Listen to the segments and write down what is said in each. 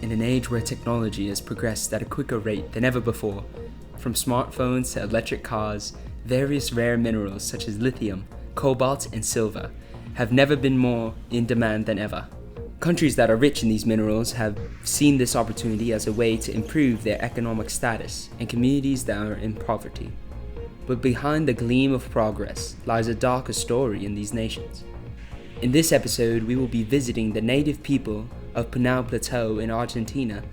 In an age where technology has progressed at a quicker rate than ever before, from smartphones to electric cars, various rare minerals such as lithium, cobalt, and silver have never been more in demand than ever. Countries that are rich in these minerals have seen this opportunity as a way to improve their economic status, and communities that are in poverty. But behind the gleam of progress lies a darker story in these nations. In this episode, we will be visiting the native people of Pinal Plateau in Argentina,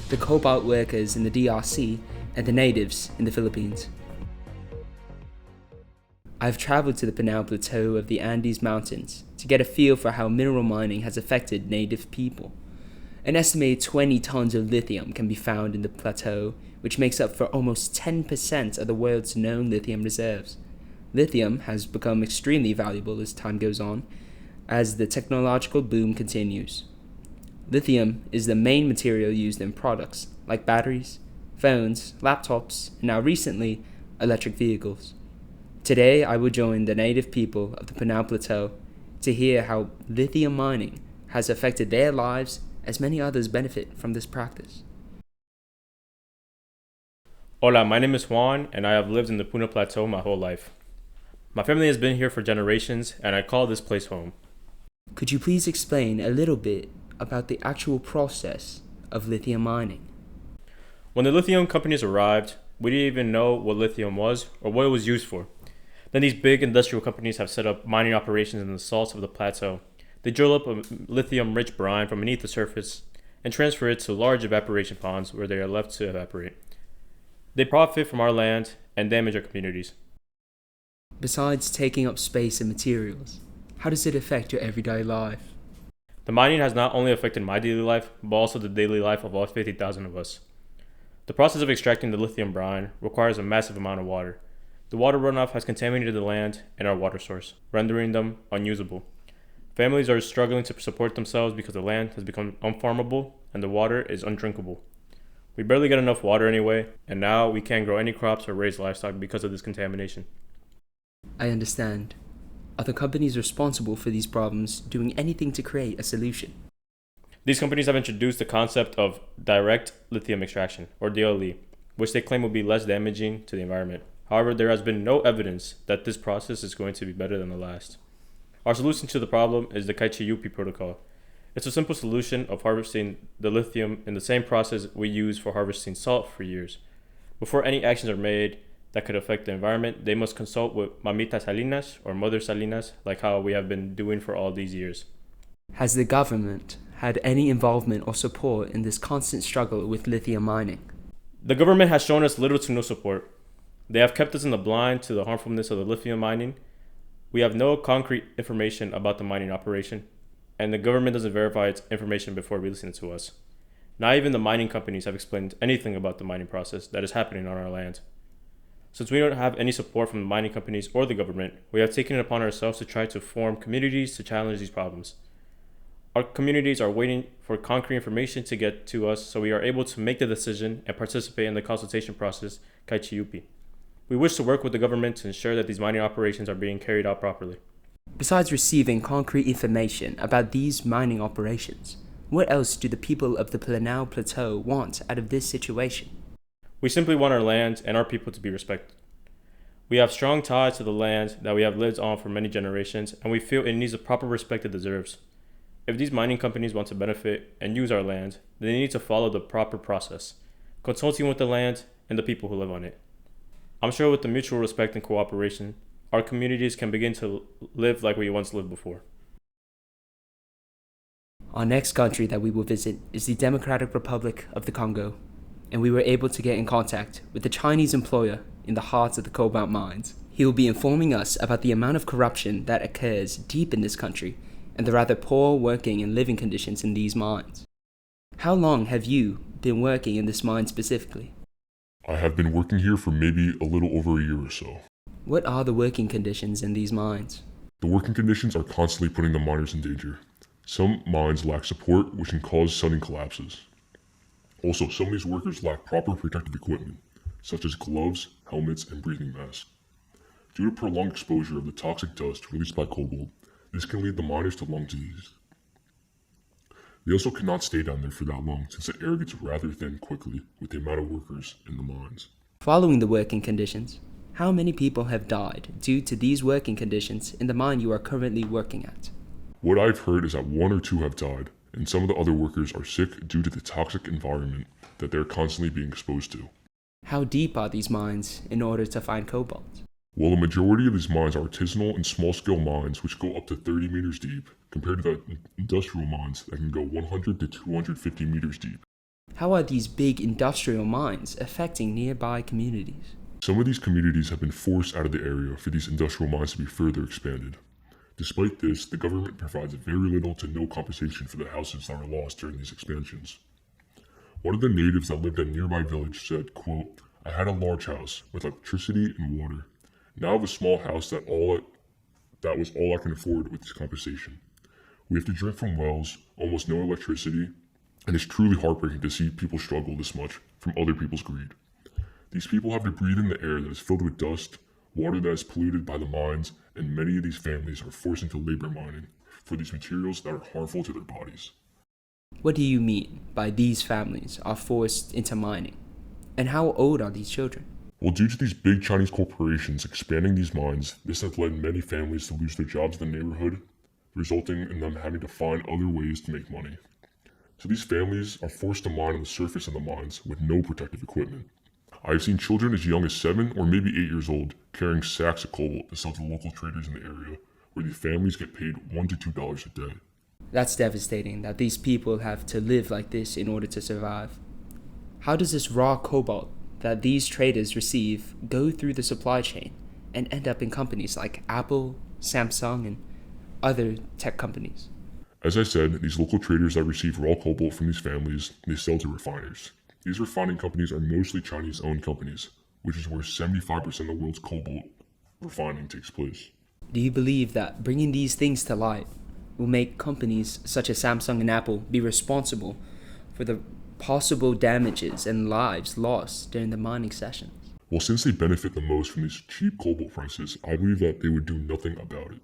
the cobalt workers in the DRC, and the natives in the Philippines. I've traveled to the Pinal Plateau of the Andes Mountains to get a feel for how mineral mining has affected native people. An estimated 20 tons of lithium can be found in the plateau, which makes up for almost 10% of the world's known lithium reserves. Lithium has become extremely valuable as time goes on, as the technological boom continues. Lithium is the main material used in products like batteries, phones, laptops, and now recently, electric vehicles. Today, I will join the native people of the Pinal Plateau to hear how lithium mining has affected their lives as many others benefit from this practice. Hola, my name is Juan, and I have lived in the Pinal Plateau my whole life. My family has been here for generations, and I call this place home. Could you please explain a little bit about the actual process of lithium mining? When the lithium companies arrived, we didn't even know what lithium was or what it was used for. Then these big industrial companies have set up mining operations in the salts of the plateau. They drill up a lithium-rich brine from beneath the surface and transfer it to large evaporation ponds where they are left to evaporate. They profit from our land and damage our communities. Besides taking up space and materials, how does it affect your everyday life? The mining has not only affected my daily life, but also the daily life of all 50,000 of us. The process of extracting the lithium brine requires a massive amount of water. The water runoff has contaminated the land and our water source, rendering them unusable. Families are struggling to support themselves because the land has become unfarmable and the water is undrinkable. We barely get enough water anyway, and now we can't grow any crops or raise livestock because of this contamination. I understand. Are the companies responsible for these problems doing anything to create a solution? These companies have introduced the concept of direct lithium extraction, or DLE, which they claim will be less damaging to the environment. However, there has been no evidence that this process is going to be better than the last. Our solution to the problem is the HSSC protocol. It's a simple solution of harvesting the lithium in the same process we use for harvesting salt for years. Before any actions are made that could affect the environment, they must consult with Mamita Salinas or Mother Salinas, like how we have been doing for all these years. Has the government had any involvement or support in this constant struggle with lithium mining? The government has shown us little to no support. They have kept us in the blind to the harmfulness of the lithium mining. We have no concrete information about the mining operation, and the government doesn't verify its information before releasing it to us. Not even the mining companies have explained anything about the mining process that is happening on our land. Since we don't have any support from the mining companies or the government, we have taken it upon ourselves to try to form communities to challenge these problems. Our communities are waiting for concrete information to get to us so we are able to make the decision and participate in the consultation process, HSSC. We wish to work with the government to ensure that these mining operations are being carried out properly. Besides receiving concrete information about these mining operations, what else do the people of the Pinal Plateau want out of this situation? We simply want our land and our people to be respected. We have strong ties to the land that we have lived on for many generations, and we feel it needs the proper respect it deserves. If these mining companies want to benefit and use our land, then they need to follow the proper process, consulting with the land and the people who live on it. I'm sure with the mutual respect and cooperation, our communities can begin to live like we once lived before. Our next country that we will visit is the Democratic Republic of the Congo, and we were able to get in contact with the Chinese employer in the heart of the cobalt mines. He will be informing us about the amount of corruption that occurs deep in this country and the rather poor working and living conditions in these mines. How long have you been working in this mine specifically? I have been working here for maybe a little over a year or so. What are the working conditions in these mines? The working conditions are constantly putting the miners in danger. Some mines lack support, which can cause sudden collapses. Also, some of these workers lack proper protective equipment, such as gloves, helmets, and breathing masks. Due to prolonged exposure of the toxic dust released by cobalt, this can lead the miners to lung disease. They also cannot stay down there for that long since the air gets rather thin quickly with the amount of workers in the mines. Following the working conditions, how many people have died due to these working conditions in the mine you are currently working at? What I've heard is that 1 or 2 have died, and some of the other workers are sick due to the toxic environment that they're constantly being exposed to. How deep are these mines in order to find cobalt? While the majority of these mines are artisanal and small-scale mines which go up to 30 meters deep, compared to the industrial mines that can go 100 to 250 meters deep. How are these big industrial mines affecting nearby communities? Some of these communities have been forced out of the area for these industrial mines to be further expanded. Despite this, the government provides very little to no compensation for the houses that are lost during these expansions. One of the natives that lived in a nearby village said, quote, "I had a large house with electricity and water. Now I have a small house that was all I can afford with this compensation. We have to drink from wells, almost no electricity, and it's truly heartbreaking to see people struggle this much from other people's greed. These people have to breathe in the air that is filled with dust, water that is polluted by the mines, and many of these families are forced into labor mining for these materials that are harmful to their bodies." What do you mean by these families are forced into mining? And how old are these children? Well, due to these big Chinese corporations expanding these mines, this has led many families to lose their jobs in the neighborhood, resulting in them having to find other ways to make money. So these families are forced to mine on the surface of the mines with no protective equipment. I have seen children as young as 7 or maybe 8 years old carrying sacks of cobalt to sell to local traders in the area, where the families get paid $1 to $2 a day. That's devastating that these people have to live like this in order to survive. How does this raw cobalt that these traders receive go through the supply chain and end up in companies like Apple, Samsung, and other tech companies? As I said, these local traders that receive raw cobalt from these families, they sell to refiners. These refining companies are mostly Chinese-owned companies, which is where 75% of the world's cobalt refining takes place. Do you believe that bringing these things to light will make companies such as Samsung and Apple be responsible for the possible damages and lives lost during the mining sessions? Well, since they benefit the most from these cheap cobalt prices, I believe that they would do nothing about it.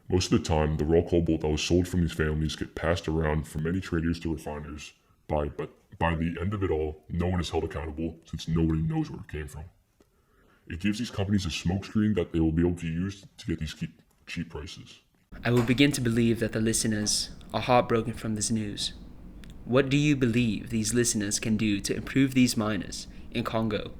Most of the time, the raw cobalt that was sold from these families get passed around from many traders to refiners, but by the end of it all, no one is held accountable since nobody knows where it came from. It gives these companies a smokescreen that they will be able to use to get these cheap prices. I will begin to believe that the listeners are heartbroken from this news. What do you believe these listeners can do to improve these miners in Congo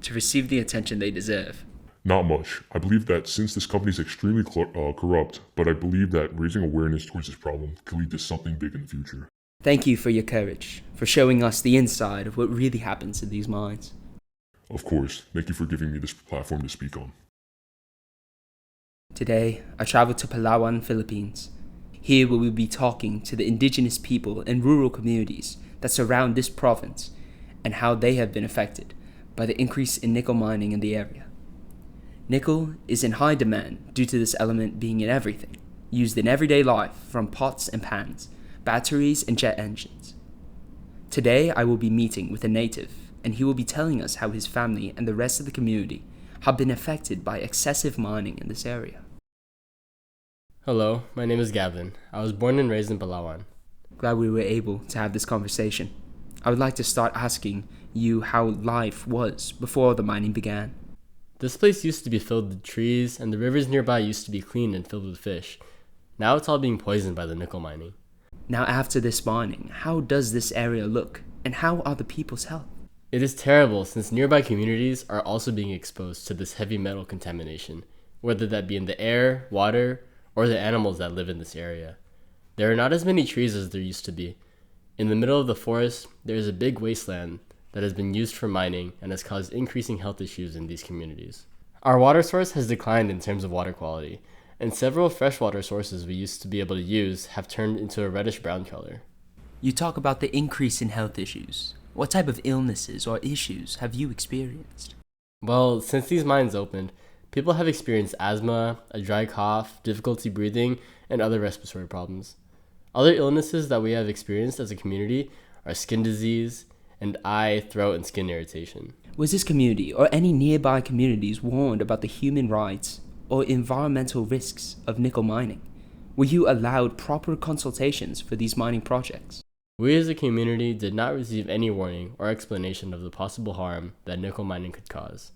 to receive the attention they deserve? Not much. I believe that since this company is extremely corrupt, but I believe that raising awareness towards this problem could lead to something big in the future. Thank you for your courage, for showing us the inside of what really happens in these mines. Of course, thank you for giving me this platform to speak on. Today, I traveled to Palawan, Philippines. Here we will be talking to the indigenous people and rural communities that surround this province and how they have been affected by the increase in nickel mining in the area. Nickel is in high demand due to this element being in everything, used in everyday life from pots and pans, batteries and jet engines. Today I will be meeting with a native and he will be telling us how his family and the rest of the community have been affected by excessive mining in this area. Hello, my name is Gavin. I was born and raised in Palawan. Glad we were able to have this conversation. I would like to start asking you how life was before the mining began. This place used to be filled with trees, and the rivers nearby used to be clean and filled with fish. Now it's all being poisoned by the nickel mining. Now after this mining, how does this area look, and how are the people's health? It is terrible since nearby communities are also being exposed to this heavy metal contamination, whether that be in the air, water, or the animals that live in this area. There are not as many trees as there used to be. In the middle of the forest, there is a big wasteland that has been used for mining and has caused increasing health issues in these communities. Our water source has declined in terms of water quality, and several freshwater sources we used to be able to use have turned into a reddish-brown color. You talk about the increase in health issues. What type of illnesses or issues have you experienced? Well, since these mines opened, people have experienced asthma, a dry cough, difficulty breathing, and other respiratory problems. Other illnesses that we have experienced as a community are skin disease, and eye, throat, and skin irritation. Was this community or any nearby communities warned about the human rights or environmental risks of nickel mining? Were you allowed proper consultations for these mining projects? We as a community did not receive any warning or explanation of the possible harm that nickel mining could cause,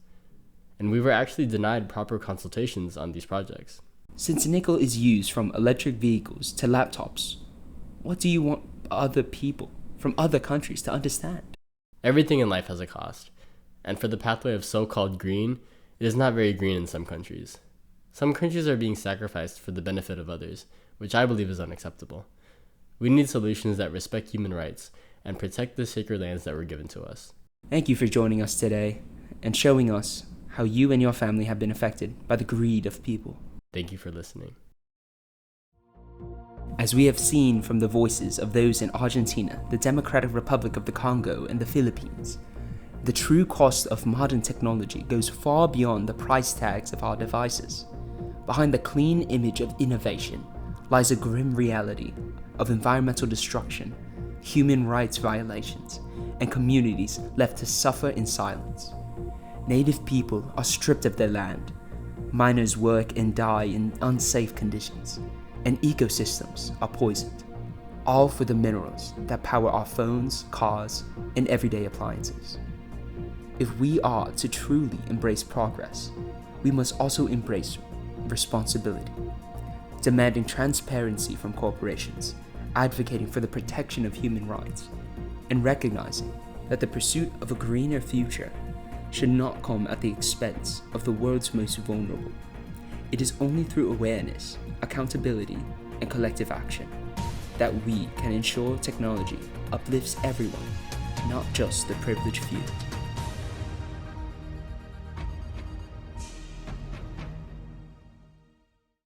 and we were actually denied proper consultations on these projects. Since nickel is used from electric vehicles to laptops, what do you want other people from other countries to understand? Everything in life has a cost, and for the pathway of so-called green, it is not very green in some countries. Some countries are being sacrificed for the benefit of others, which I believe is unacceptable. We need solutions that respect human rights and protect the sacred lands that were given to us. Thank you for joining us today and showing us how you and your family have been affected by the greed of people. Thank you for listening. As we have seen from the voices of those in Argentina, the Democratic Republic of the Congo, and the Philippines, the true cost of modern technology goes far beyond the price tags of our devices. Behind the clean image of innovation lies a grim reality of environmental destruction, human rights violations, and communities left to suffer in silence. Native people are stripped of their land, miners work and die in unsafe conditions, and ecosystems are poisoned, all for the minerals that power our phones, cars, and everyday appliances. If we are to truly embrace progress, we must also embrace responsibility, demanding transparency from corporations, advocating for the protection of human rights, and recognizing that the pursuit of a greener future should not come at the expense of the world's most vulnerable. It is only through awareness, accountability, and collective action that we can ensure technology uplifts everyone, not just the privileged few.